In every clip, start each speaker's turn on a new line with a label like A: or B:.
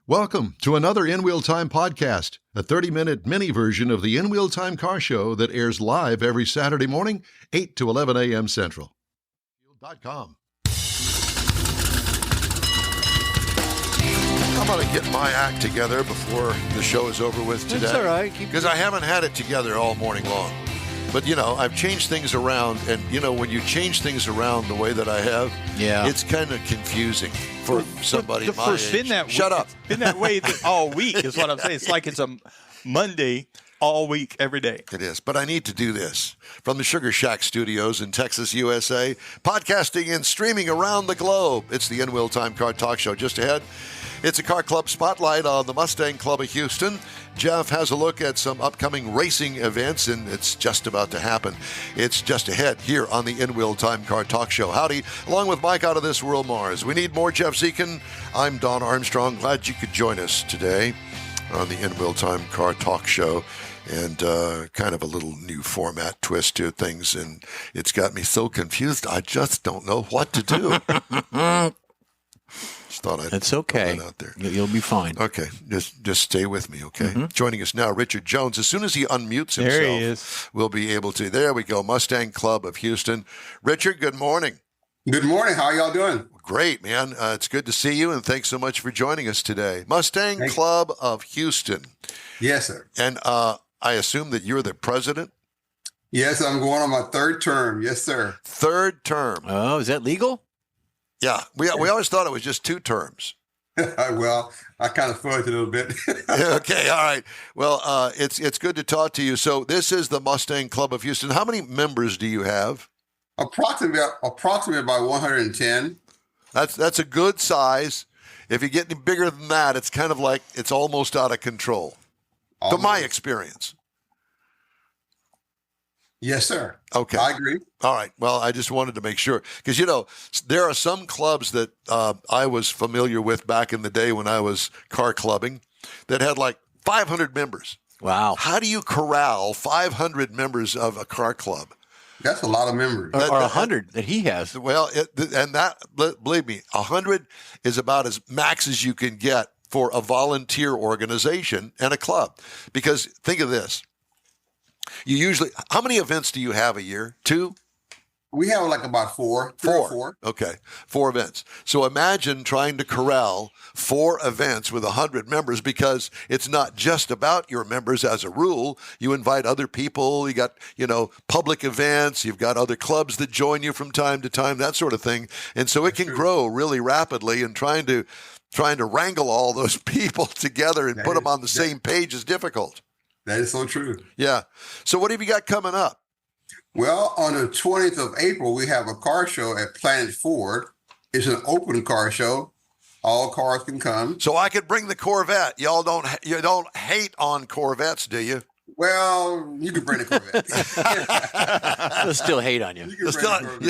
A: Welcome to another In Wheel Time podcast, a 30-minute mini version of the In Wheel Time car show that airs live every Saturday morning, 8 to 11 a.m. Central. .com. I'm going to get my act together before the show is over with today.
B: That's all right.
A: Because I haven't had it together all morning long. But, I've changed things around, and, when you change things around the way that I have, it's kind of confusing for somebody my age. Shut up.
C: It's been that way all week is what I'm saying. It's like it's a Monday all week, every day.
A: It is, but I need to do this. From the Sugar Shack Studios in Texas, USA, podcasting and streaming around the globe, it's the In Wheel Time Car Talk Show. Just ahead, it's a car club spotlight on the Mustang Club of Houston. Jeff has a look at some upcoming racing events, and it's just about to happen. It's just ahead here on the In Wheel Time Car Talk Show. Howdy, along with Mike out of this world, Mars. We need more Jeff Zekin. I'm Don Armstrong. Glad you could join us today on the In Wheel Time Car Talk Show. And kind of a little new format twist to things, and it's got me so confused, I just don't know what to do. Just thought I'd
B: That's okay.
A: Throw that out there.
B: You'll be fine.
A: Okay, just stay with me, okay? Mm-hmm. Joining us now, Richard Jones. As soon as he unmutes himself,
C: there he is.
A: We'll be able to. There we go, Mustang Club of Houston. Richard, good morning.
D: Good morning. How are y'all doing?
A: Great, man. It's good to see you, and thanks so much for joining us today. Mustang Club of Houston.
D: Yes, sir.
A: And I assume that you're the president?
D: Yes, I'm going on my third term. Yes, sir.
A: Third term.
B: Oh, is that legal?
A: Yeah. We always thought it was just 2 terms.
D: Well, I kind of fudged a little bit.
A: Okay. All right. Well, it's good to talk to you. So this is the Mustang Club of Houston. How many members do you have? Approximately
D: about 110.
A: That's a good size. If you get any bigger than that, it's kind of like it's almost out of control. From my experience.
D: Yes, sir.
A: Okay.
D: I agree.
A: All right. Well, I just wanted to make sure. Because, there are some clubs that I was familiar with back in the day when I was car clubbing that had like 500 members.
B: Wow.
A: How do you corral 500 members of a car club?
D: That's a lot of members.
B: Or 100 that he has.
A: Well, believe me, 100 is about as max as you can get for a volunteer organization and a club. Because think of this. How many events do you have a year? 2?
D: We have like about 4. 4.
A: Okay. 4 events. So imagine trying to corral 4 events with 100 members, because it's not just about your members as a rule. You invite other people. You got, public events. You've got other clubs that join you from time to time, that sort of thing. And so it can grow really rapidly, and trying to wrangle all those people together and put them on the same page is difficult.
D: That is so true.
A: Yeah. So what have you got coming up?
D: Well, on the 20th of April, we have a car show at Planet Ford. It's an open car show. All cars can come.
A: So I could bring the Corvette. You don't hate on Corvettes, do you?
D: Well, you can bring the Corvette.
B: They'll still hate on you.
A: You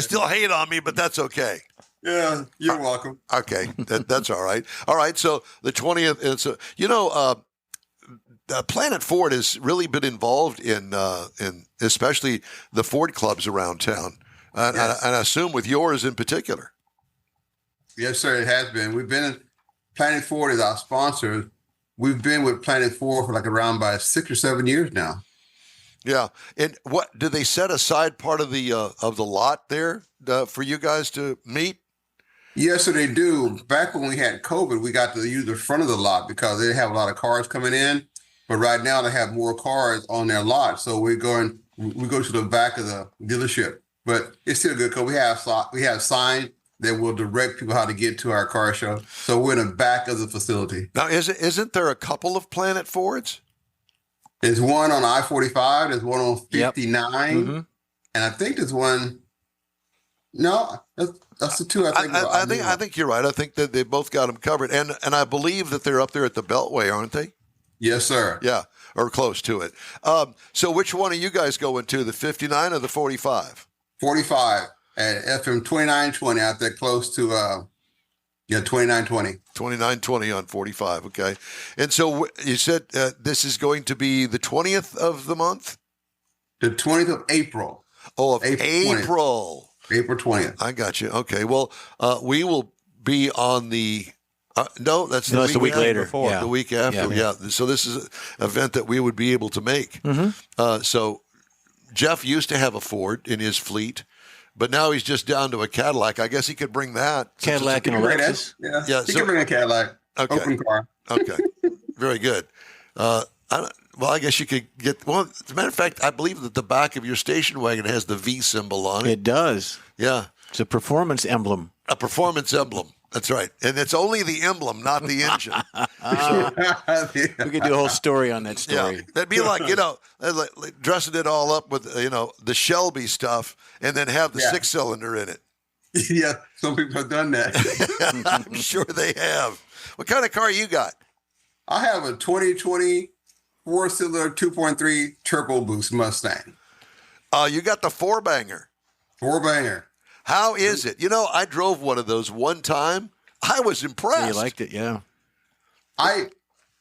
A: still hate on me, but that's okay.
D: Yeah, you're welcome.
A: Okay, that's all right. All right, so the 20th, and so Planet Ford has really been involved in especially the Ford clubs around town, and I assume with yours in particular.
D: Yes, sir, it has been. Planet Ford is our sponsor. We've been with Planet Ford for like around by 6 or 7 years now. Yeah,
A: and what do they set aside part of the lot there for you guys to meet?
D: Yes, sir, they do. Back when we had COVID, we got to use the front of the lot because they have a lot of cars coming in. But right now they have more cars on their lot, so we go to the back of the dealership. But it's still good because we have signs that will direct people how to get to our car show. So we're in the back of the facility.
A: Now, isn't there a couple of Planet Fords?
D: There's one on I-45. There's one on 59,
B: Mm-hmm.
D: and I think there's one. No, that's the 2.
A: I think you're right. I think that they both got them covered, and I believe that they're up there at the Beltway, aren't they?
D: Yes, sir.
A: Yeah, or close to it. So which one are you guys going to, the 59 or the 45?
D: 45 at FM 2920 out there close to 2920.
A: 2920 on 45, okay. And so you said this is going to be the 20th of the month?
D: The 20th of April.
A: Oh, of April.
D: April 20th.
A: I got you. Okay, well, we will be on the No, that's
B: No, that's a week
A: after.
B: later.
C: Before.
B: Yeah.
A: The week after,
B: Yeah.
A: So this is an event that we would be able to make. So Jeff used to have a Ford in his fleet, but now he's just down to a Cadillac. I guess he could bring that.
B: Cadillac and a
D: Bring that.
B: Lexus.
D: Yeah,
A: Yeah,
D: you
A: so-
D: can bring a Cadillac,
A: Okay.
D: open car.
A: Okay, very good. I guess you could get. Well, as a matter of fact, I believe that the back of your station wagon has the V symbol on it.
B: It does.
A: Yeah,
B: It's a performance emblem.
A: a performance emblem. That's right, and it's only the emblem, not the engine.
B: We could do a whole story on that
A: Yeah,
B: story.
A: that'd be like like dressing it all up with the Shelby stuff, and then have the
D: Yeah.
A: 6-cylinder in it.
D: Yeah, some people have done that.
A: I'm sure they have. What kind of car you got?
D: I have a 2020 4-cylinder 2.3 turbo boost Mustang.
A: You got the 4-banger.
D: 4-banger.
A: How is it? I drove one of those one time. I was impressed.
B: Yeah, you liked it, yeah.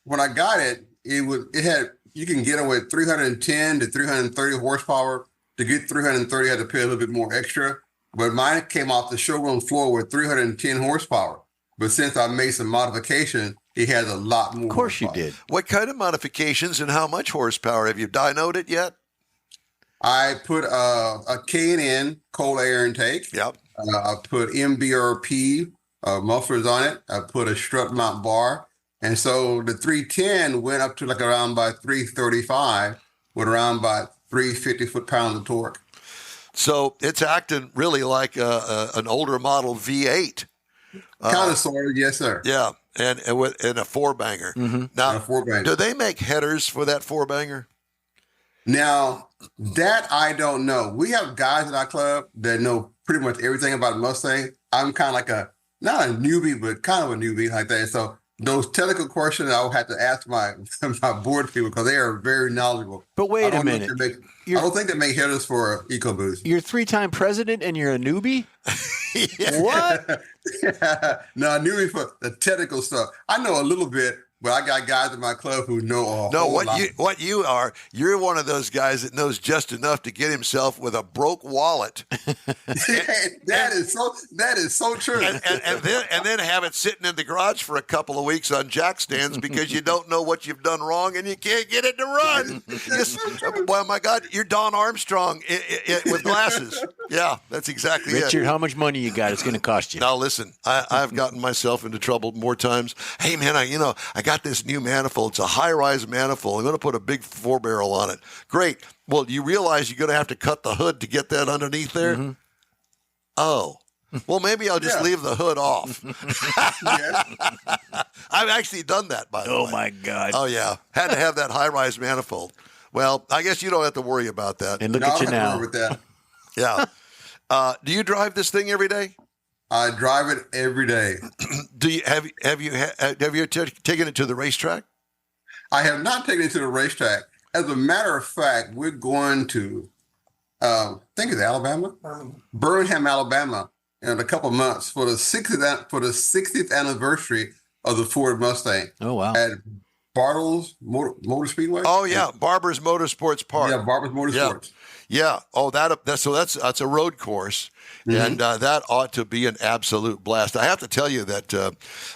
D: When I got it, it had, you can get it with 310 to 330 horsepower. To get 330, I had to pay a little bit more extra. But mine came off the showroom floor with 310 horsepower. But since I made some modification, it has a lot more.
B: Of course you
D: horsepower.
B: did.
A: What kind of modifications and how much horsepower? Have you dynoed it yet?
D: I put a K&N cold air intake.
A: Yep.
D: I put MBRP mufflers on it. I put a strut mount bar. And so the 310 went up to like around by 335 with around by 350 foot-pounds of torque.
A: So it's acting really like an older model V8.
D: Kind of, sort of, yes, sir.
A: Yeah, and a 4-banger.
B: Mm-hmm.
A: Now,
D: And a 4-banger.
A: do they make headers for that 4-banger?
D: Now, that I don't know. We have guys in our club that know pretty much everything about Mustang. I'm kind of like not a newbie, but kind of a newbie like that. So those technical questions I would have to ask my board people because they are very knowledgeable.
B: But wait
D: I
B: a
D: don't know if
B: minute.
D: they make- I don't think they make headers for EcoBoost.
B: You're 3-time president and you're a newbie?
A: Yeah.
B: What?
D: No, newbie for the technical stuff. I know a little bit, but I got guys in my club who know a
A: No,
D: whole lot.
A: what you are, you're one of those guys that knows just enough to get himself with a broke wallet
D: that is so true.
A: and then have it sitting in the garage for a couple of weeks on jack stands because you don't know what you've done wrong and you can't get it to run. Well, my God, you're Don Armstrong with glasses. Yeah, that's exactly it.
B: Richard, how much money you got? It's going to cost you.
A: Now listen, I've gotten myself into trouble more times. Hey man, I got this new manifold. It's a high-rise manifold. I'm going to put a big 4-barrel on it. Great. Well, you realize you're going to have to cut the hood to get that underneath there?
B: Mm-hmm.
A: Oh. Well, maybe I'll just leave the hood off. I've actually done that, by the way.
B: Oh, my God.
A: Oh, yeah. Had to have that high-rise manifold. Well, I guess you don't have to worry about that.
B: And look
D: No,
B: at you
D: I don't have to
B: now.
D: worry with that.
A: Yeah. Do you drive this thing every day?
D: I drive it every day.
A: Do you have you taken it to the racetrack?
D: I have not taken it to the racetrack. As a matter of fact, we're going to, I think it's Alabama, Birmingham, Alabama, in a couple of months for the 60th anniversary of the Ford Mustang
B: Oh, wow.
D: at Bartles Motor Speedway.
A: Oh yeah, Barber's Motorsports Park.
D: Yeah, Barber's Motorsports.
A: Yeah. Oh, that's a road course, and that ought to be an absolute blast. I have to tell you that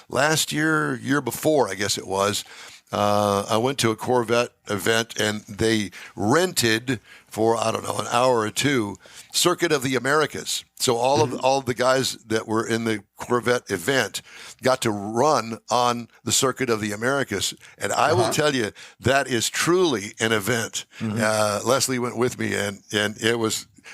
A: last year before, I guess it was, I went to a Corvette event, and they rented for I don't know an hour or two Circuit of the Americas. So all of the guys that were in the Corvette event got to run on the Circuit of the Americas, and I will tell you that is truly an event. Leslie went with me, and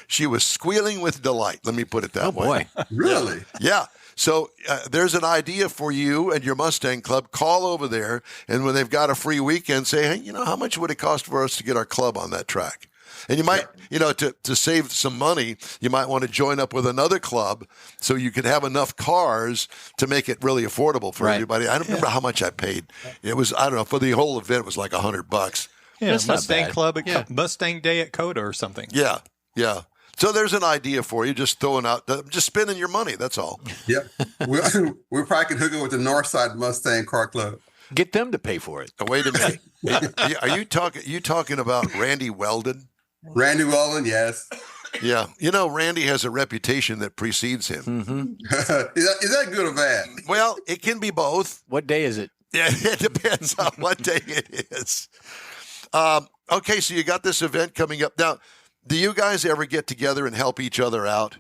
A: she was squealing with delight. Let me put it that way.
B: Oh, boy.
D: Really?
A: Yeah. So there's an idea for you and your Mustang Club. Call over there, and when they've got a free weekend, say, hey, how much would it cost for us to get our club on that track? And you might, to save some money, you might want to join up with another club so you could have enough cars to make it really affordable for everybody. I don't remember how much I paid. It was, I don't know, for the whole event, it was like $100.
C: Yeah,
B: That's not
C: Mustang
B: bad.
C: Club at
B: Yeah.
C: Mustang Day at Coda or something.
A: Yeah. So there's an idea for you, just spending your money. That's all.
D: Yep. We probably can hook up with the Northside Mustang Car Club.
B: Get them to pay for it.
A: Wait a minute. Are you talking about Randy Weldon?
D: Randy Weldon, yes.
A: Yeah. You know, Randy has a reputation that precedes him.
B: Mm-hmm.
D: Is that good or bad?
A: Well, it can be both.
B: What day is it?
A: Yeah, it depends on what day it is. Okay, so you got this event coming up. Now, do you guys ever get together and help each other out?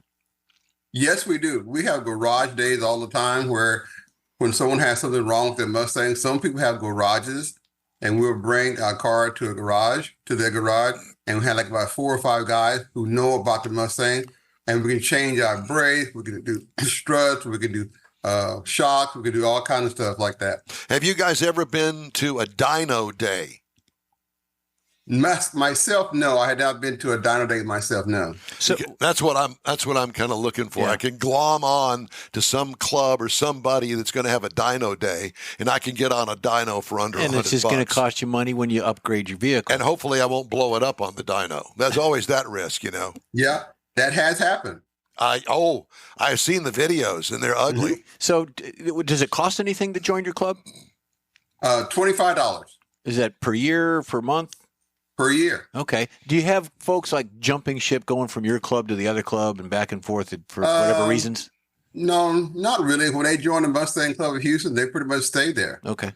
D: Yes, we do. We have garage days all the time where when someone has something wrong with their Mustang, some people have garages, and we'll bring our car to their garage, and we have like about 4 or 5 guys who know about the Mustang, and we can change our brakes, we can do struts, we can do shocks, we can do all kinds of stuff like that.
A: Have you guys ever been to a dyno day?
D: Myself, no. I had not been to a dyno day myself, no.
B: So
A: That's what I'm kind of looking for.
B: Yeah.
A: I can glom on to some club or somebody that's going to have a dyno day, and I can get on a dyno for under $100.
B: and it's just going to cost you money when you upgrade your vehicle.
A: And hopefully I won't blow it up on the dyno. There's always that risk, you know.
D: Yeah, that has happened.
A: I've seen the videos, and they're ugly.
B: So does it cost anything to join your club?
D: $25
B: Is that per year, per month?
D: per year.
B: Okay. Do you have folks like jumping ship going from your club to the other club and back and forth for whatever reasons?
D: No, not really. When they joined the Mustang Club of Houston, they pretty much stayed there.
B: Okay.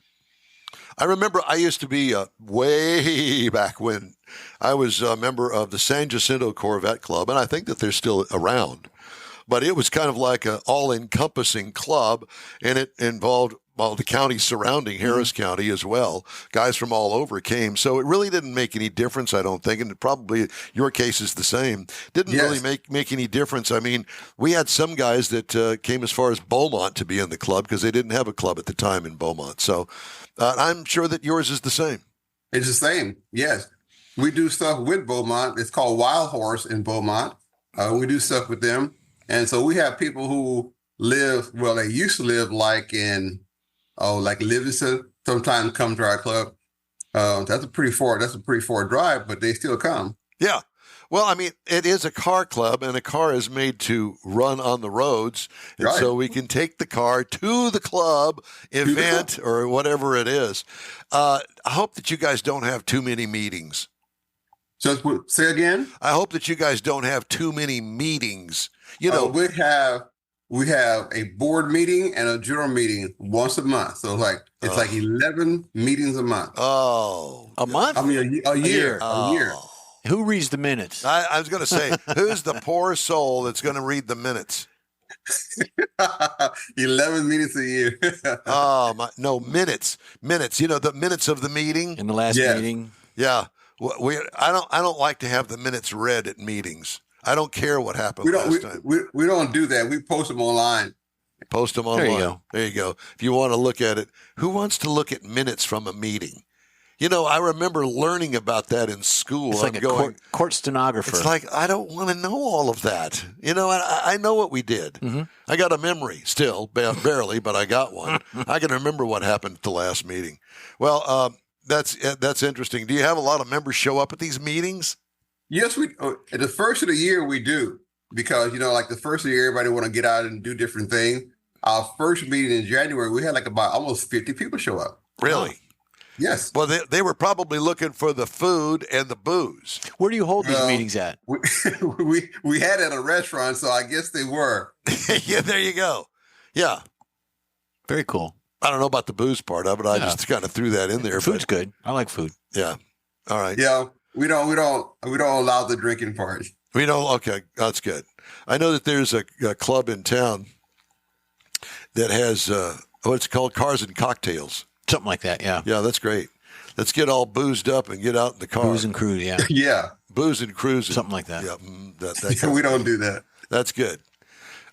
A: I remember I used to be way back when I was a member of the San Jacinto Corvette Club, and I think that they're still around. But it was kind of like an all-encompassing club, and it involved the counties surrounding Harris County as well. Guys from all over came. So it really didn't make any difference, I don't think, and probably your case is the same. Didn't really make any difference. I mean, we had some guys that came as far as Beaumont to be in the club because they didn't have a club at the time in Beaumont. So I'm sure that yours is the same.
D: It's the same, yes. We do stuff with Beaumont. It's called Wild Horse in Beaumont. We do stuff with them. And so we have people who live, well, they used to live like in, like Livingston, sometimes come to our club. That's a pretty far drive, but they still come.
A: Yeah. Well, I mean, it is a car club, and a car is made to run on the roads. And so we can take the car to the club event or whatever it is. I hope that you guys don't have too many meetings.
D: So say again?
A: I hope that you guys don't have too many meetings. You know,
D: we have a board meeting and a general meeting once a month. So it's like 11 meetings a month.
A: Oh,
B: a month?
D: I mean, a year.
A: Oh.
D: A year.
B: Who reads the minutes?
A: I was going to say, who's the poor soul that's going to read the minutes?
D: 11 minutes a year.
A: No, minutes. You know, the minutes of the meeting.
B: In the last meeting?
A: Yeah. I don't like to have the minutes read at meetings. I don't care what happened last time.
D: We don't do that. We post them online.
A: Post them online.
B: There you go.
A: There you go. If you want to look at it, who wants to look at minutes from a meeting? You know, I remember learning about that in school.
B: It's like court stenographer.
A: It's like, I don't want to know all of that. You know, I know what we did. Mm-hmm. I got a memory still, barely, but I got one. I can remember what happened at the last meeting. Well, that's interesting. Do you have a lot of members show up at these meetings?
D: Yes, we. At the first of the year, we do, because like the first of the year, everybody want to get out and do different things. Our first meeting in January, we had like about almost 50 people show up.
A: Really?
D: Yes.
A: Well, they were probably looking for the food and the booze.
B: Where do you hold these meetings at?
D: We had it at a restaurant, so I guess they were.
A: Yeah, there you go. Yeah.
B: Very cool.
A: I don't know about the booze part of it. I just kind of threw that in there.
B: Food's good. I like food.
A: Yeah. All right.
D: Yeah. We don't allow the drinking part.
A: We don't. Okay, that's good. I know that there's a club in town that has what's called Cars and Cocktails.
B: Something like that. Yeah.
A: Yeah, that's great. Let's get all boozed up and get out in the car.
B: Booze and cruise. Yeah.
D: Yeah.
A: Booze and cruising.
B: Something like that.
A: Yeah.
D: We don't do that.
A: That's good.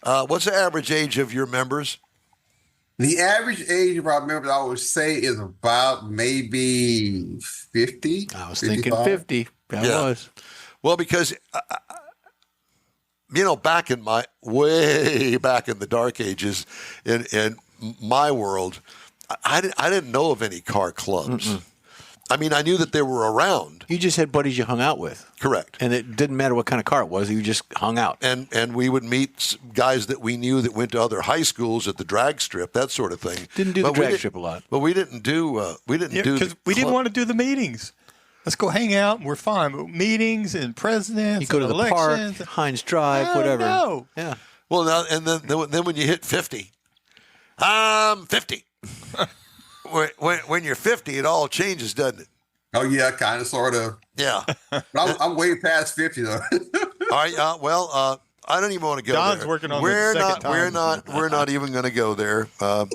A: What's the average age of your members?
D: The average age of our members, I would say, is about maybe 50.
B: I was
D: 55.
B: thinking 50. I was.
A: Well, because, back in way back in the dark ages in my world, I didn't know of any car clubs. Mm-mm. I mean, I knew that they were around.
B: You just had buddies you hung out with.
A: Correct.
B: And it didn't matter what kind of car it was. You just hung out.
A: And we would meet guys that we knew that went to other high schools at the drag strip, that sort of thing.
B: Didn't do the drag strip a lot.
A: But we didn't do
C: because we didn't want to do the meetings. Let's go hang out. And we're fine. But meetings and presidents,
B: You go to
C: and
B: the park,
C: elections,
B: Heinz Drive, whatever.
C: No.
B: Yeah.
A: Well, now and then when you hit 50, I'm 50. when you're 50, it all changes, doesn't it?
D: Oh yeah, kind of, sort of.
A: Yeah.
D: But I'm way past 50 though.
A: All right. I don't even want to go
C: John's
A: there.
C: working on
A: we're
C: the second
A: not,
C: time.
A: We're not even going to go there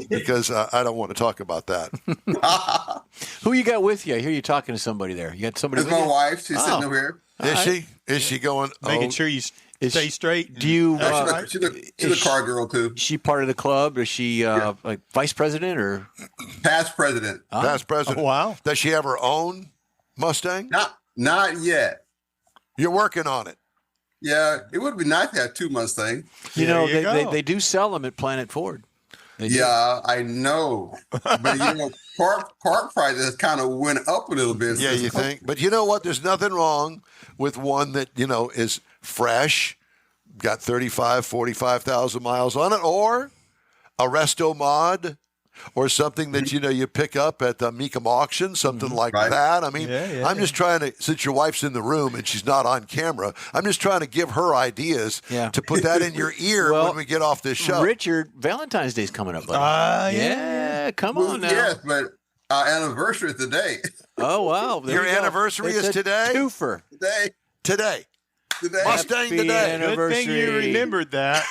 A: because I don't want to talk about that.
B: Who you got with you? I hear you talking to somebody there. You got somebody
D: It's
B: with
D: my
B: you?
D: wife. She's sitting over here.
A: Is she? Is she going?
C: Making sure you stay straight.
B: Do you?
D: She's a car girl too.
B: Is she part of the club? Is she like vice president or?
D: Past president.
A: Past president.
C: Oh, wow.
A: Does she have her own Mustang?
D: Not yet.
A: You're working on it.
D: Yeah, it would be nice to have two Mustangs.
B: You
C: There
B: know,
C: you go.
B: they do sell them at Planet Ford. They do.
D: Yeah, I know. But park prices kind of went up a little bit.
A: Yeah, you think? But you know what? There's nothing wrong with one that, is fresh, got 35, 45,000 miles on it, or a resto mod, or something that, you pick up at the Mecum auction, something like
D: Right.
A: that. I mean,
C: Yeah,
A: I'm just trying to, since your wife's in the room and she's not on camera, I'm just trying to give her ideas to put that in your ear
B: Well,
A: when we get off this show.
B: Richard, Valentine's Day's coming up, buddy.
C: Yeah.
B: Come
D: Well,
B: on now.
D: yes, but our anniversary is today.
B: Oh wow, there
A: Your
B: you go.
A: anniversary
B: It's
A: is
B: a
A: today?
B: Twofer.
A: Today.
D: Today.
A: Mustang
B: Happy
A: today.
C: Good thing you
B: Anniversary.
C: remembered that.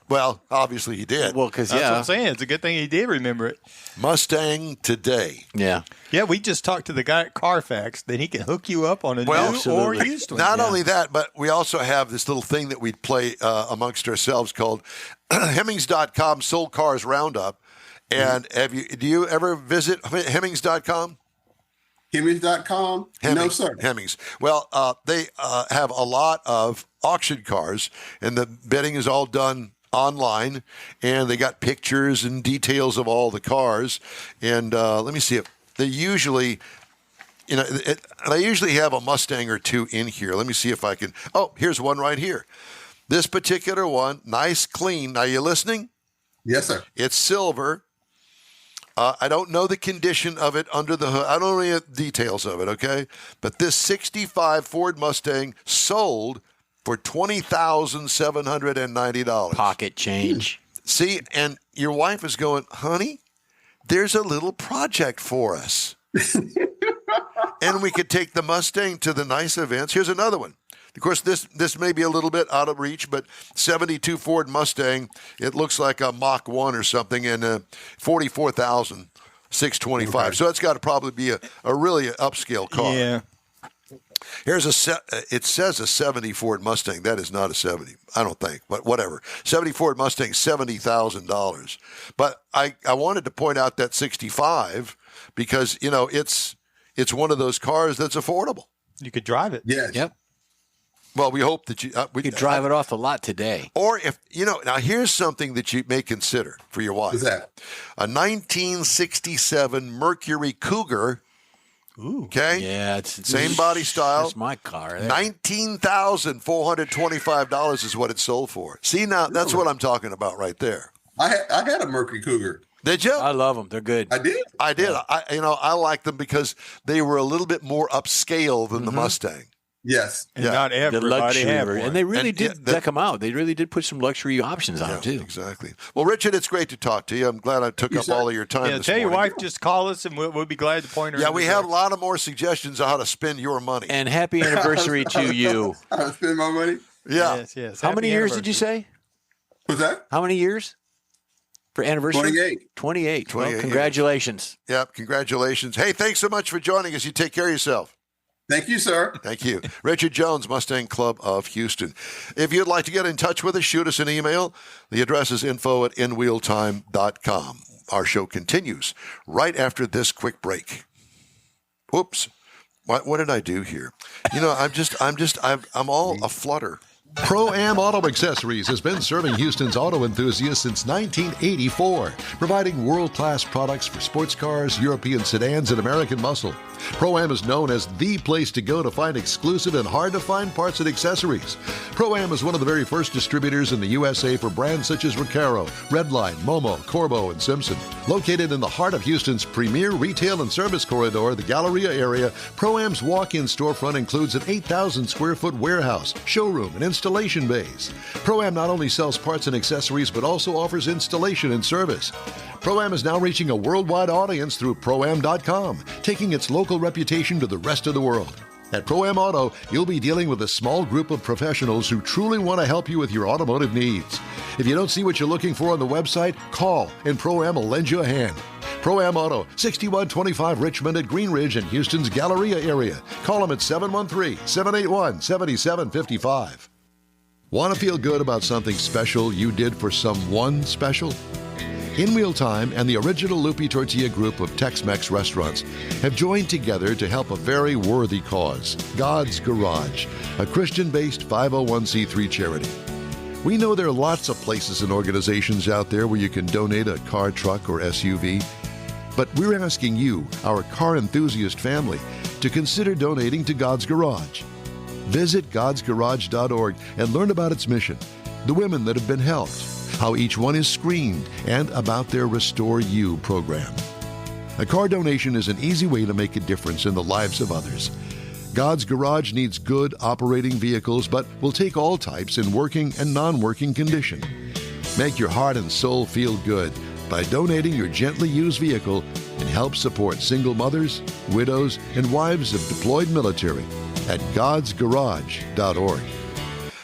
A: Well, obviously he did.
B: Well, because
C: That's what I'm saying. It's a good thing he did remember it.
A: Mustang today.
B: yeah.
C: Yeah, we just talked to the guy at Carfax. Then he can hook you up on a
A: Well,
C: new or
B: absolutely.
C: used one.
A: Not only that, but we also have this little thing that we play amongst ourselves called Hemmings.com Sold Cars Roundup. And do you ever visit Hemmings.com?
D: Hemmings.com? No, sir.
A: Hemmings. Well, they have a lot of auction cars, and the bidding is all done online, and they got pictures and details of all the cars. And let me see if they usually, they usually have a Mustang or two in here. Let me see if I can. Oh, here's one right here. This particular one, nice, clean. Now, you listening?
D: Yes, sir.
A: It's silver. I don't know the condition of it under the hood. I don't know any details of it, okay? But this 65 Ford Mustang sold for $20,790.
B: Pocket change.
A: See, and your wife is going, honey, there's a little project for us. And we could take the Mustang to the nice events. Here's another one. Of course, this may be a little bit out of reach, but 72 Ford Mustang, it looks like a Mach 1 or something, and $44,625.
D: Okay.
A: So it's got to probably be a really upscale car.
C: Yeah.
A: Here's it says a 70 Ford Mustang. That is not a 70, I don't think, but whatever. 70 Ford Mustang, $70,000. But I wanted to point out that 65 because, it's one of those cars that's affordable.
C: You could drive it.
D: Yes.
B: Yep.
A: Well, we hope that we
B: You could drive it off the lot today.
A: Or if, now here's something that you may consider for your wife.
D: What's that?
A: A 1967 Mercury Cougar.
C: Ooh.
A: Okay.
B: Yeah, it's
A: Same body style.
B: That's my car. There.
A: $19,425 is what it sold for. See, now that's what I'm talking about right there.
D: I had a Mercury Cougar.
A: Did you?
B: I love them. They're good.
D: I did.
A: I did. I like them because they were a little bit more upscale than the Mustang.
D: Yes.
C: And
A: Yeah.
C: not
B: The
C: everybody
B: luxury
C: have
B: version.
C: one.
B: And they really
A: And,
B: did
A: yeah,
B: deck them out. They really did put some luxury options on them, too.
A: Exactly. Well, Richard, it's great to talk to you. I'm glad I took up
D: sir.
A: all of your time
C: Yeah,
A: this
C: tell your
A: morning.
C: wife just call us and we'll be glad to point her.
A: Yeah,
C: in
A: we
C: the
A: have a
C: direction.
A: lot of more suggestions on how to spend your money.
B: And happy anniversary to you.
D: I spend my money.
A: Yeah.
C: Yes, yes.
B: How
C: Happy
B: many years did you
C: anniversary.
B: say?
D: What's that?
B: How many years for anniversary?
D: 28.
B: 28.
A: 28
B: Well,
A: years.
B: congratulations.
A: Yep. Congratulations. Hey, thanks so much for joining us. You take care of yourself.
D: Thank you, sir.
A: Thank you. Richard Jones, Mustang Club of Houston. If you'd like to get in touch with us, shoot us an email. The address is info@inwheeltime.com. Our show continues right after this quick break. Oops. What did I do here? I'm all a flutter. Pro-Am Auto Accessories has been serving Houston's auto enthusiasts since 1984, providing world-class products for sports cars, European sedans, and American muscle. Pro-Am is known as the place to go to find exclusive and hard-to-find parts and accessories. Pro-Am is one of the very first distributors in the USA for brands such as Recaro, Redline, Momo, Corbo, and Simpson. Located in the heart of Houston's premier retail and service corridor, the Galleria area, Pro-Am's walk-in storefront includes an 8,000-square-foot warehouse, showroom, and installation bays. Pro-Am not only sells parts and accessories, but also offers installation and service. Pro-Am is now reaching a worldwide audience through Pro-Am.com, taking its local reputation to the rest of the world. At Pro-Am Auto, you'll be dealing with a small group of professionals who truly want to help you with your automotive needs. If you don't see what you're looking for on the website, call and Pro-Am will lend you a hand. Pro-Am Auto, 6125 Richmond at Green Ridge in Houston's Galleria area. Call them at 713-781-7755. Want to feel good about something special you did for someone special? In Wheel Time and the original Lupi Tortilla group of Tex-Mex restaurants have joined together to help a very worthy cause, God's Garage, a Christian-based 501c3 charity. We know there are lots of places and organizations out there where you can donate a car, truck, or SUV, but we're asking you, our car enthusiast family, to consider donating to God's Garage. Visit godsgarage.org and learn about its mission, the women that have been helped, how each one is screened, and about their Restore You program. A car donation is an easy way to make a difference in the lives of others. God's Garage needs good operating vehicles, but will take all types in working and non-working condition. Make your heart and soul feel good by donating your gently used vehicle and help support single mothers, widows, and wives of deployed military at godsgarage.org.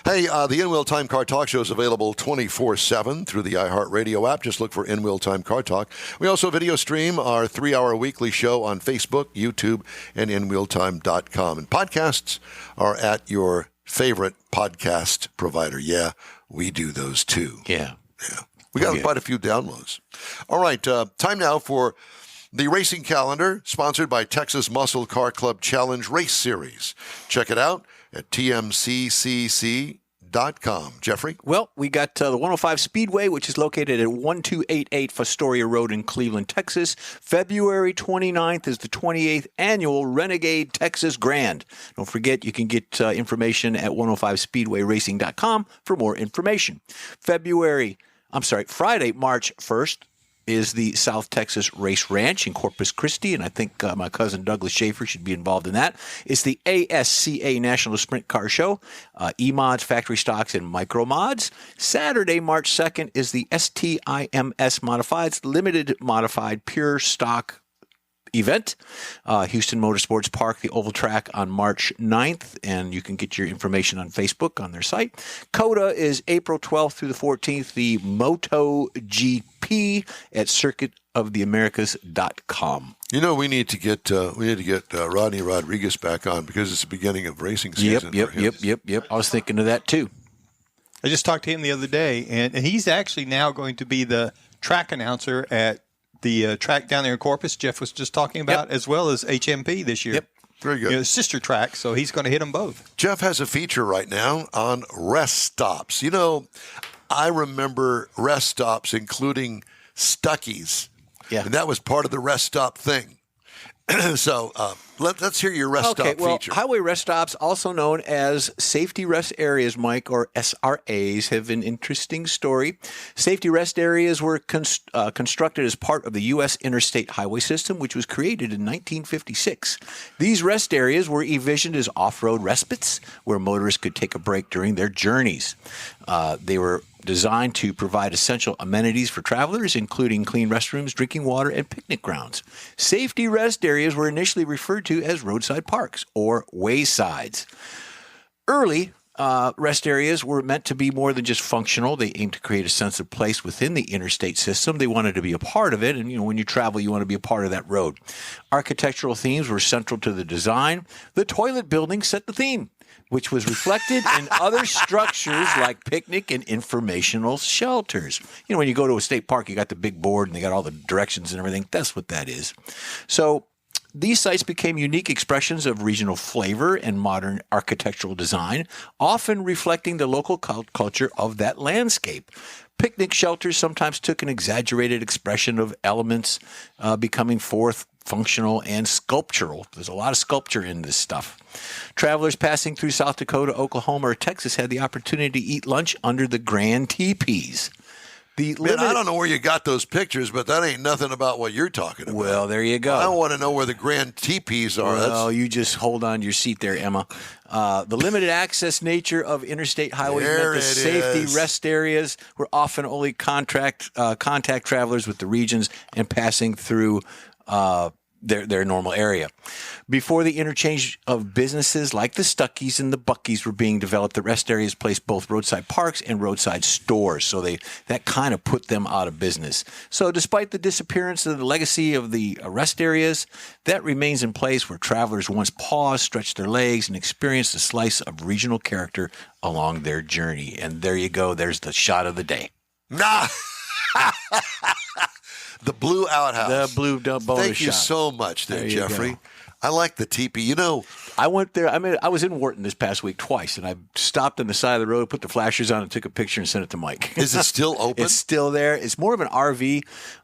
A: Hey, the In Wheel Time Car Talk Show is available 24/7 through the iHeartRadio app. Just look for In Wheel Time Car Talk. We also video stream our 3-hour weekly show on Facebook, YouTube, and InWheelTime.com. And podcasts are at your favorite podcast provider. Yeah, we do those too.
B: Yeah.
A: We got quite a few downloads. All right, time now for the racing calendar, sponsored by Texas Muscle Car Club Challenge Race Series. Check it out at tmccc.com. Jeffrey?
B: Well, we got the 105 Speedway, which is located at 1288 Fostoria Road in Cleveland, Texas. February 29th is the 28th Annual Renegade Texas Grand. Don't forget, you can get information at 105speedwayracing.com for more information. Friday, March 1st, is the South Texas Race Ranch in Corpus Christi, and I think my cousin Douglas Schaefer should be involved in that. It's the ASCA National Sprint Car Show, E-Mods, Factory Stocks, and Micro Mods. Saturday, March 2nd, is the STIMS Modifieds Limited Modified Pure Stock event. Houston Motorsports Park, the Oval Track on March 9th, and you can get your information on Facebook on their site. COTA is April 12th through the 14th, the MotoGP at circuitoftheamericas.com.
A: You know, we need to get Rodney Rodriguez back on because it's the beginning of racing season.
B: Yep. I was thinking of that too.
C: I just talked to him the other day, and he's actually now going to be the track announcer at the track down there in Corpus Jeff was just talking about, as well as HMP this year.
B: Yep.
A: Very good.
C: Sister track, so he's going to hit them both.
A: Jeff has a feature right now on rest stops. You know, I remember rest stops including Stuckey's. Yeah. And that was part of the rest stop thing. So let's hear your rest stop feature.
B: Highway rest stops, also known as safety rest areas, Mike, or SRAs, have an interesting story. Safety rest areas were constructed as part of the U.S. Interstate Highway System, which was created in 1956. These rest areas were envisioned as off-road respites where motorists could take a break during their journeys. They were designed to provide essential amenities for travelers, including clean restrooms, drinking water, and picnic grounds. Safety rest areas were initially referred to as roadside parks or waysides. Early rest areas were meant to be more than just functional. They aimed to create a sense of place within the interstate system. They wanted to be a part of it, and when you travel, you want to be a part of that road. Architectural themes were central to the design. The toilet building set the theme, which was reflected in other structures like picnic and informational shelters. When you go to a state park, you got the big board and they got all the directions and everything. That's what that is. So These sites became unique expressions of regional flavor and modern architectural design, often reflecting the local culture of that landscape. Picnic shelters sometimes took an exaggerated expression of elements becoming functional and sculptural. There's a lot of sculpture in this stuff. Travelers passing through South Dakota, Oklahoma, or Texas had the opportunity to eat lunch under the grand teepees.
A: Man, I don't know where you got those pictures, but that ain't nothing about what you're talking about.
B: Well, there you go.
A: I want to know where the grand teepees are.
B: Well, you just hold on to your seat there, Emma. The limited access nature of interstate highways meant the safety rest areas were often only contact travelers with the regions and passing through their normal area. Before the interchange of businesses like the Stuckies and the Buckies were being developed, the rest areas placed both roadside parks and roadside stores. So that kind of put them out of business. So despite the disappearance of the legacy of the rest areas, that remains in place where travelers once paused, stretched their legs, and experienced a slice of regional character along their journey. And there you go. There's the shot of the day.
A: Nah. The blue outhouse.
B: The blue bonus
A: Thank you
B: shot.
A: so much there,
B: There you
A: Jeffrey.
B: go.
A: I like the teepee. You know,
B: I went there. I was in Wharton this past week twice, and I stopped on the side of the road, put the flashers on, and took a picture and sent it to Mike.
A: is it still open?
B: It's still there. It's more of an RV.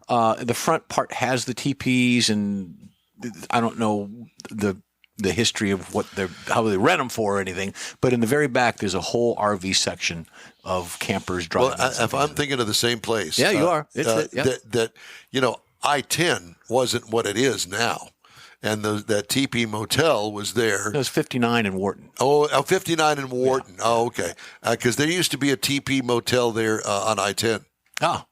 B: The front part has the teepees, and I don't know the history of how they rent them for or anything. But in the very back, there's a whole RV section of campers driving.
A: Well, if I'm thinking of the same place.
B: Yeah, you are. It's
A: That I-10 wasn't what it is now. And that teepee motel was there.
B: It was 59 in Wharton.
A: Oh, 59 in Wharton. Yeah. Oh, okay. Because there used to be a teepee motel there on I-10.
B: Oh.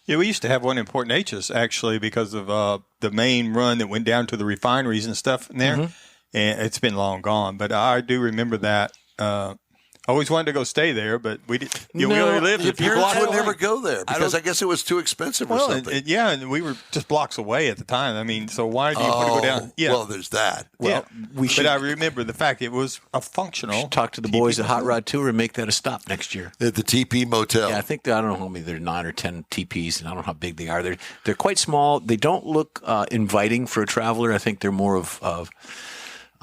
C: Yeah, we used to have one in Port Neches, actually, because of the main run that went down to the refineries and stuff in there. Mm-hmm. And it's been long gone. But I do remember that. I always wanted to go stay there, but we didn't. We only lived a few blocks
A: would
C: away.
A: never go there because I guess it was too expensive or something.
C: And we were just blocks away at the time. I mean, so why do you want to go down? Yeah.
A: Well, there's that.
C: Well, but I remember the fact it was a functional.
B: We should talk to the boys at Hot Rod Tour and make that a stop next year.
A: At the TP Motel.
B: Yeah, I think I don't know how many. There's 9 or 10 TPs, and I don't know how big they are. They're quite small. They don't look inviting for a traveler. I think they're more of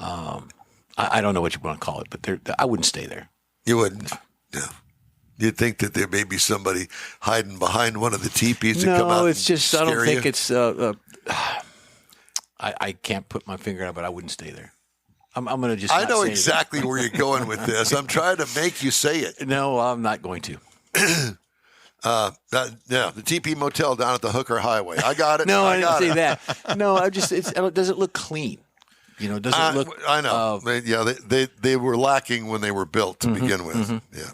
B: I don't know what you want to call it, but I wouldn't stay there.
A: You wouldn't. No. You'd think that there may be somebody hiding behind one of the teepees to come out.
B: No, it's just I don't think
A: you.
B: it's. I can't put my finger on it, but I wouldn't stay there. I'm going to just.
A: I know exactly where you're going with this. I'm trying to make you say it.
B: No, I'm not going to.
A: The TP Motel down at the Hooker Highway. I got it.
B: No, I didn't say that. No, it doesn't look clean. It doesn't look.
A: I know. They were lacking when they were built to begin with. Mm-hmm. Yeah.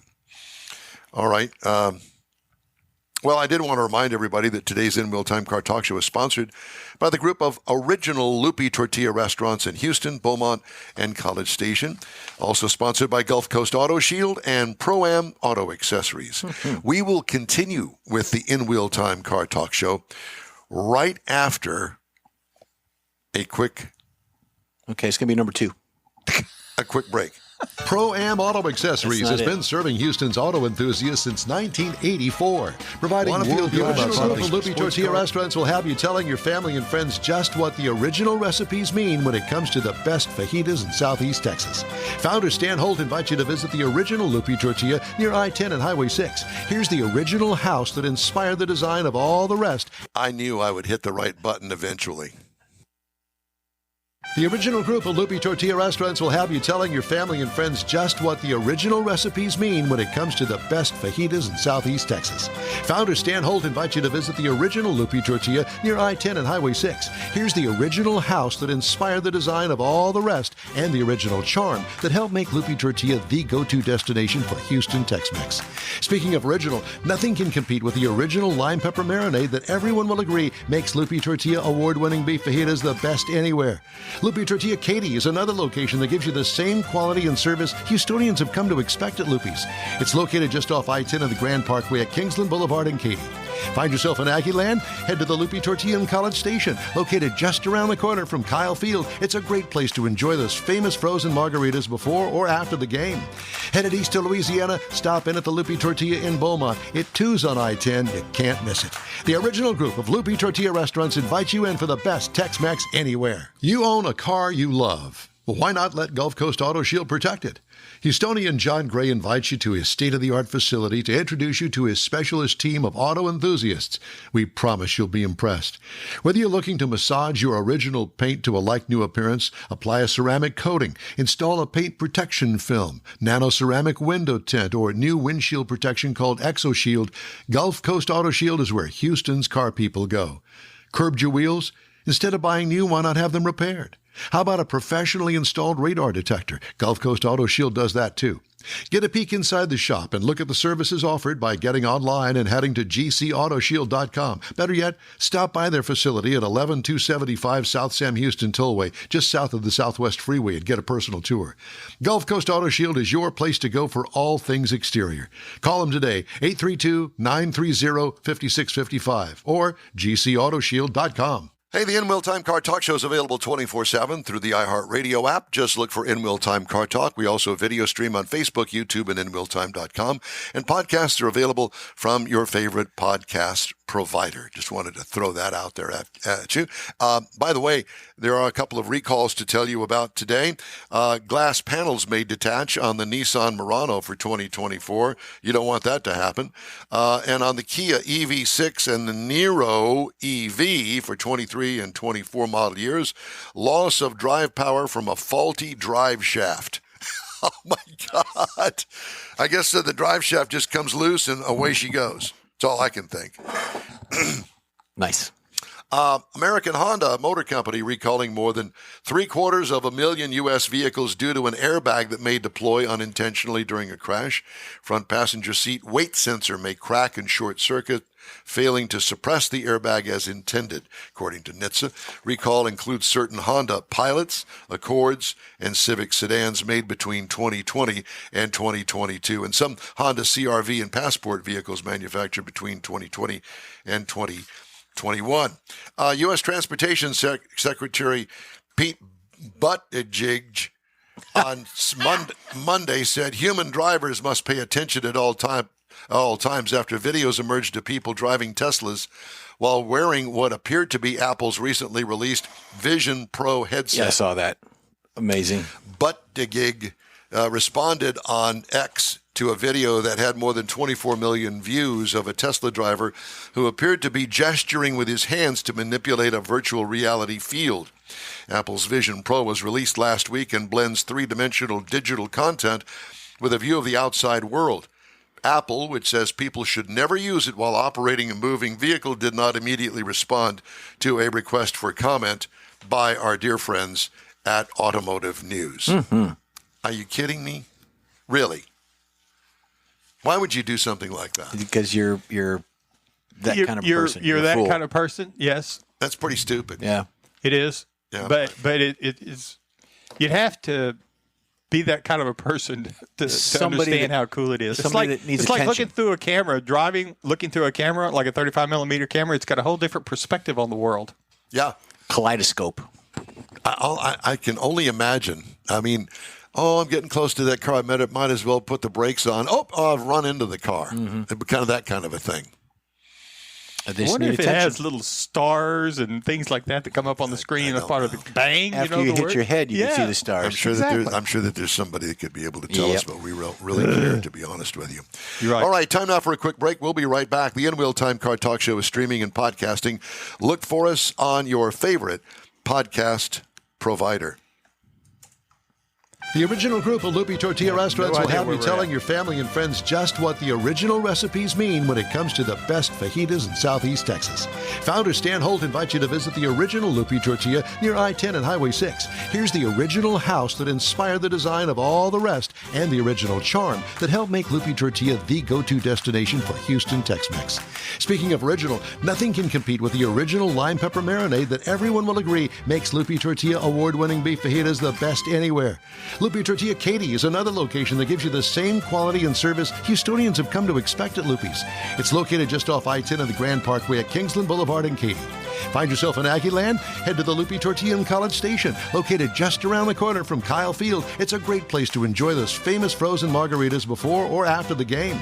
A: All right. Well, I did want to remind everybody that today's In Wheel Time Car Talk Show is sponsored by the group of original Loopy Tortilla restaurants in Houston, Beaumont, and College Station. Also sponsored by Gulf Coast Auto Shield and Pro-Am Auto Accessories. Mm-hmm. We will continue with the In Wheel Time Car Talk Show right after a quick...
B: Okay, it's going to be number 2.
A: A quick break.
E: Pro-Am Auto Accessories has been serving Houston's auto enthusiasts since 1984. Providing world original Loopy Tortilla restaurants will have you telling your family and friends just what the original recipes mean when it comes to the best fajitas in Southeast Texas. Founder Stan Holt invites you to visit the original Loopy Tortilla near I-10 and Highway 6. Here's the original house that inspired the design of all the rest.
A: I knew I would hit the right button eventually.
E: The original group of Loopy Tortilla restaurants will have you telling your family and friends just what the original recipes mean when it comes to the best fajitas in Southeast Texas. Founder Stan Holt invites you to visit the original Loopy Tortilla near I-10 and Highway 6. Here's the original house that inspired the design of all the rest and the original charm that helped make Loopy Tortilla the go-to destination for Houston Tex-Mex. Speaking of original, nothing can compete with the original lime pepper marinade that everyone will agree makes Loopy Tortilla award-winning beef fajitas the best anywhere. Loopy Tortilla Katy is another location that gives you the same quality and service Houstonians have come to expect at Loopy's. It's located just off I-10 and the Grand Parkway at Kingsland Boulevard in Katy. Find yourself in Aggieland? Head to the Lupe Tortilla in College Station, located just around the corner from Kyle Field. It's a great place to enjoy those famous frozen margaritas before or after the game. Headed east to Louisiana? Stop in at the Lupe Tortilla in Beaumont. It too's on I-10. You can't miss it. The original group of Lupe Tortilla restaurants invite you in for the best Tex-Mex anywhere. You own a car you love. Well, why not let Gulf Coast Auto Shield protect it? Houstonian John Gray invites you to his state-of-the-art facility to introduce you to his specialist team of auto enthusiasts. We promise you'll be impressed. Whether you're looking to massage your original paint to a like-new appearance, apply a ceramic coating, install a paint protection film, nano-ceramic window tint, or new windshield protection called ExoShield, Gulf Coast Auto Shield is where Houston's car people go. Curbed your wheels? Instead of buying new, why not have them repaired? How about a professionally installed radar detector? Gulf Coast Auto Shield does that too. Get a peek inside the shop and look at the services offered by getting online and heading to gcautoshield.com. Better yet, stop by their facility at 11275 South Sam Houston Tollway, just south of the Southwest Freeway, and get a personal tour. Gulf Coast Auto Shield is your place to go for all things exterior. Call them today, 832-930-5655 or gcautoshield.com.
A: Hey, the In Wheel Time Car Talk Show is available 24/7 through the iHeartRadio app. Just look for In Wheel Time Car Talk. We also video stream on Facebook, YouTube, and InWheelTime.com. And podcasts are available from your favorite podcast provider. Just wanted to throw that out there at you. By the way, there are a couple of recalls to tell you about today. Glass panels may detach on the Nissan Murano for 2024. You don't want that to happen. And on the Kia EV6 and the Niro EV for 23 and 24 model years, loss of drive power from a faulty drive shaft. Oh my God. I guess the drive shaft just comes loose and away she goes. That's all I can think.
B: Nice.
A: American Honda Motor Company recalling more than 750,000 U.S. vehicles due to an airbag that may deploy unintentionally during a crash. Front passenger seat weight sensor may crack and short circuit, failing to suppress the airbag as intended, according to NHTSA. Recall includes certain Honda Pilots, Accords, and Civic sedans made between 2020 and 2022, and some Honda CR-V and Passport vehicles manufactured between 2020 and 2021. U.S. Transportation Secretary Pete Buttigieg on Monday said human drivers must pay attention at all times after videos emerged of people driving Teslas while wearing what appeared to be Apple's recently released Vision Pro headset.
B: Yeah, I saw that. Amazing.
A: Buttigieg responded on X to a video that had more than 24 million views of a Tesla driver who appeared to be gesturing with his hands to manipulate a virtual reality field. Apple's Vision Pro was released last week and blends three-dimensional digital content with a view of the outside world. Apple, which says people should never use it while operating a moving vehicle, did not immediately respond to a request for comment by our dear friends at Automotive News. Mm-hmm. Are you kidding me? Really? Why would you do something like that?
B: Because you're that kind of person.
C: You're that kind of person. Yes,
A: that's pretty stupid.
B: Yeah,
C: it is.
A: Yeah.
C: But it's you'd have to be that kind of a person to understand how cool it is. It's like looking through a camera, looking through a camera like a 35 millimeter camera. It's got a whole different perspective on the world.
A: Yeah,
B: kaleidoscope.
A: I can only imagine. I mean, I'm getting close to that car. I might as well put the brakes on. I've run into the car. Mm-hmm. Kind of that kind of a thing.
C: I wonder if it has little stars and things like that come up on the screen as part of the bang.
B: After you hit your head, you can see the stars.
A: I'm sure that there's somebody that could be able to tell us, but we really care, to be honest with you.
C: You're right.
A: All right, time now for a quick break. We'll be right back. The In Wheel Time Car Talk Show is streaming and podcasting. Look for us on your favorite podcast provider.
E: The original group of Lupe Tortilla restaurants will have you telling your family and friends just what the original recipes mean when it comes to the best fajitas in Southeast Texas. Founder Stan Holt invites you to visit the original Lupe Tortilla near I-10 and Highway 6. Here's the original house that inspired the design of all the rest and the original charm that helped make Lupe Tortilla the go-to destination for Houston Tex-Mex. Speaking of original, nothing can compete with the original lime pepper marinade that everyone will agree makes Lupe Tortilla award-winning beef fajitas the best anywhere. Lupi Tortilla Katy is another location that gives you the same quality and service Houstonians have come to expect at Lupi's. It's located just off I-10 of the Grand Parkway at Kingsland Boulevard in Katy. Find yourself in Aggie Land? Head to the Lupi Tortilla in College Station, located just around the corner from Kyle Field. It's a great place to enjoy those famous frozen margaritas before or after the game.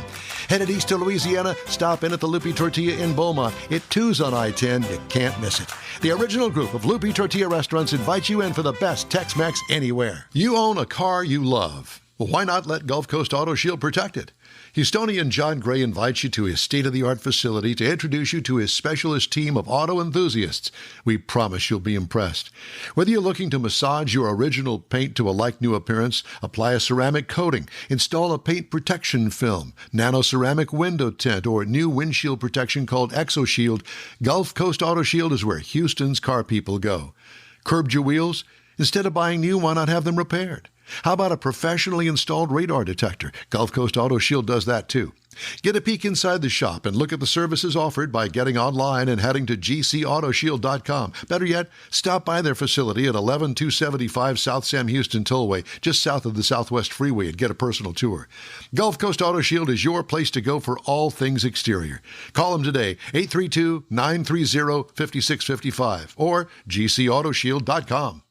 E: Headed east to Louisiana, stop in at the Lupi Tortilla in Beaumont. It too's on I-10. You can't miss it. The original group of Lupi Tortilla restaurants invite you in for the best Tex-Mex anywhere. You own a car you love. Well, why not let Gulf Coast Auto Shield protect it? Houstonian John Gray invites you to his state-of-the-art facility to introduce you to his specialist team of auto enthusiasts. We promise you'll be impressed. Whether you're looking to massage your original paint to a like-new appearance, apply a ceramic coating, install a paint protection film, nano-ceramic window tint, or new windshield protection called ExoShield, Gulf Coast Auto Shield is where Houston's car people go. Curbed your wheels? Instead of buying new, why not have them repaired? How about a professionally installed radar detector? Gulf Coast Auto Shield does that too. Get a peek inside the shop and look at the services offered by getting online and heading to gcautoshield.com. Better yet, stop by their facility at 11275 South Sam Houston Tollway, just south of the Southwest Freeway, and get a personal tour. Gulf Coast Auto Shield is your place to go for all things exterior. Call them today, 832-930-5655 or gcautoshield.com.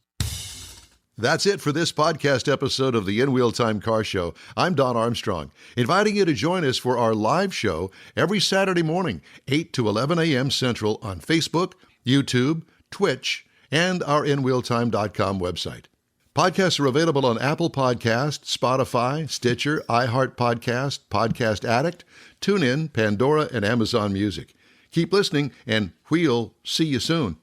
E: That's it for this podcast episode of the In Wheel Time Car Show. I'm Don Armstrong, inviting you to join us for our live show every Saturday morning, 8 to 11 a.m. Central on Facebook, YouTube, Twitch, and our InWheelTime.com website. Podcasts are available on Apple Podcasts, Spotify, Stitcher, iHeart Podcast, Podcast Addict, TuneIn, Pandora, and Amazon Music. Keep listening, and we'll see you soon.